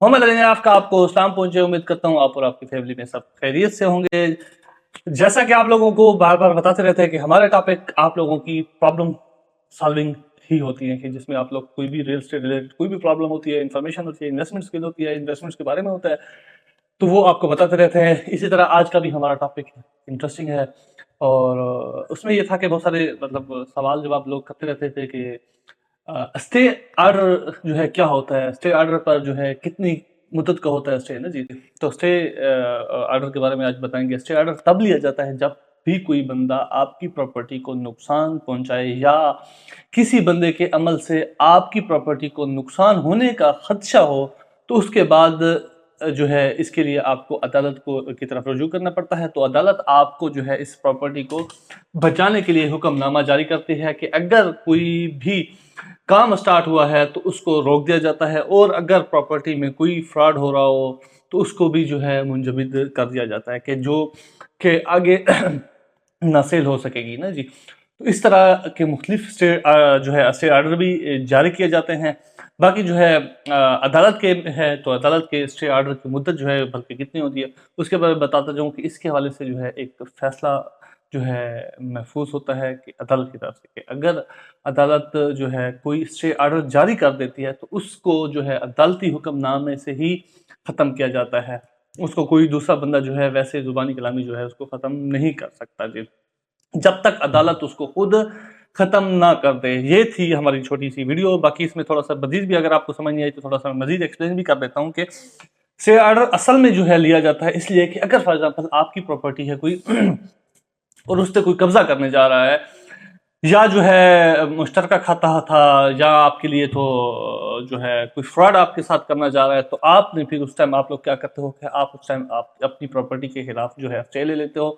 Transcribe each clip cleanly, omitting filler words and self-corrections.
मोहम्मद अली नयाफ का आपको सलाम पहुंचे। उम्मीद करता हूँ आप और आपकी फैमिली में सब खैरियत से होंगे। जैसा कि आप लोगों को बार बार बताते रहते हैं कि हमारे टॉपिक आप लोगों की प्रॉब्लम सॉल्विंग ही होती है, कि जिसमें आप लोग कोई भी रियल एस्टेट रिलेटेड कोई भी प्रॉब्लम होती है, इन्फॉर्मेशन होती है, इन्वेस्टमेंट्स की होती है, इन्वेस्टमेंट्स के बारे में होता है, तो वो आपको बताते रहते हैं। इसी तरह आज का भी हमारा टॉपिक इंटरेस्टिंग है, और उसमें ये था कि बहुत सारे मतलब सवाल जवाब लोग करते रहते थे कि स्टे ऑर्डर जो है क्या होता है, स्टे ऑर्डर पर जो है कितनी मुद्दत का होता है स्टे, ना जी। तो स्टे ऑर्डर के बारे में आज बताएंगे। स्टे ऑर्डर तब लिया जाता है जब भी कोई बंदा आपकी प्रॉपर्टी को नुकसान पहुंचाए, या किसी बंदे के अमल से आपकी प्रॉपर्टी को नुकसान होने का खदशा हो, तो उसके बाद जो है इसके लिए आपको अदालत को की तरफ रुजू करना पड़ता है। तो अदालत आपको जो है इस प्रॉपर्टी को बचाने के लिए हुक्मनामा जारी करती है कि अगर कोई भी काम स्टार्ट हुआ है तो उसको रोक दिया जाता है, और अगर प्रॉपर्टी में कोई फ्रॉड हो रहा हो तो उसको भी जो है मुंजमद कर दिया जाता है, कि जो कि आगे ना सेल हो सकेगी, ना जी। तो इस तरह के मुख्तलिफ स्टे जो है स्टे ऑर्डर भी जारी किए जाते हैं। बाकी जो है अदालत के है, तो अदालत के स्टे ऑर्डर की मुद्दत जो है बल्कि कितनी होती है उसके बारे में बताता जाऊँ कि इसके हवाले से जो है एक फैसला जो है महफूज होता है कि अदालत की तरफ से, कि अगर अदालत जो है कोई स्टे ऑर्डर जारी कर देती है तो उसको जो है अदालती हुक्मनामे से ही ख़त्म किया जाता है। उसको कोई दूसरा बंदा जो है वैसे ज़ुबानी कलामी जो है उसको ख़त्म नहीं कर सकता जी, जब तक अदालत उसको खुद ख़त्म ना कर दे। ये थी हमारी छोटी सी वीडियो। बाकी इसमें थोड़ा सा मजीद भी अगर आपको समझ नहीं आई तो थोड़ा सा मजीद एक्सप्लेन भी कर देता हूँ कि स्टे ऑर्डर असल में जो है लिया जाता है इसलिए कि अगर फॉर एग्जांपल आपकी प्रॉपर्टी है कोई और उस पर कोई कब्जा करने जा रहा है, या जो है मुश्तरका खाता था, या आपके लिए तो जो है कोई फ्रॉड आपके साथ करना जा रहा है, तो आपने फिर उस टाइम आप लोग क्या करते हो कि आप उस टाइम आप अपनी प्रॉपर्टी के खिलाफ जो है स्टे ले लेते हो।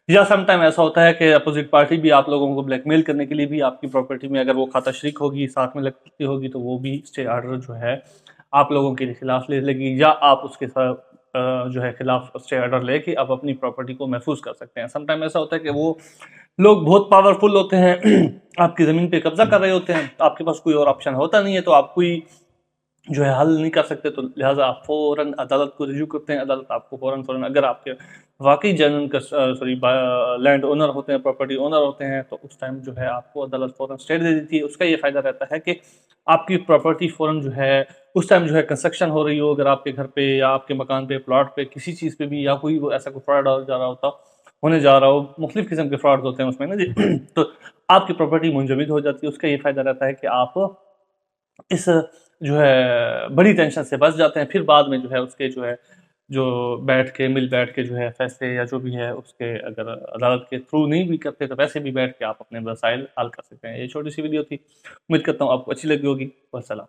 या सम टाइम ऐसा होता है कि अपोजिट पार्टी भी आप लोगों को ब्लैकमेल करने के लिए भी आपकी प्रॉपर्टी में अगर वो खाता शरीक होगी, साथ में लगती होगी, तो वो भी स्टे ऑर्डर जो है आप लोगों के खिलाफ ले लेगी, या आप उसके साथ जो है खिलाफ स्टे ऑर्डर लेके आप अपनी प्रॉपर्टी को महफूज कर सकते हैं। सम टाइम ऐसा होता है कि वो लोग बहुत पावरफुल होते हैं आपकी ज़मीन पे कब्जा कर रहे होते हैं, तो आपके पास कोई और ऑप्शन होता नहीं है, तो आप कोई जो है हल नहीं कर सकते, तो लिहाजा आप फ़ौरन अदालत को रिज्यू करते हैं। अदालत आपको फ़ौरन अगर आपके वाकई जेन्युइन सॉरी लैंड ओनर होते हैं, प्रॉपर्टी ओनर होते हैं, तो उस टाइम जो है आपको अदालत फ़ौरन स्टे दे देती है। उसका ये फ़ायदा रहता है कि आपकी प्रॉपर्टी फ़ौरन जो है उस टाइम जो है कंस्ट्रक्शन हो रही हो, अगर आपके घर पे या आपके मकान पे, प्लॉट पे, किसी चीज़ पे भी, या कोई ऐसा कोई फ्रॉड होने जा रहा हो, मुख्तलिफ किस्म के फ्रॉड होते हैं उसमें, ना जी। तो आपकी प्रॉपर्टी मुंजमद हो जाती है। उसका ये फ़ायदा रहता है कि आप इस जो है बड़ी टेंशन से बच जाते हैं। फिर बाद में जो है उसके जो है जो बैठ के जो है फैसले या जो भी है उसके, अगर अदालत के थ्रू नहीं भी करते तो वैसे भी बैठ के आप अपने मसाइल हल कर सकते हैं। ये छोटी सी वीडियो थी, उम्मीद करता हूँ आपको अच्छी लगी होगी। वस्सलाम।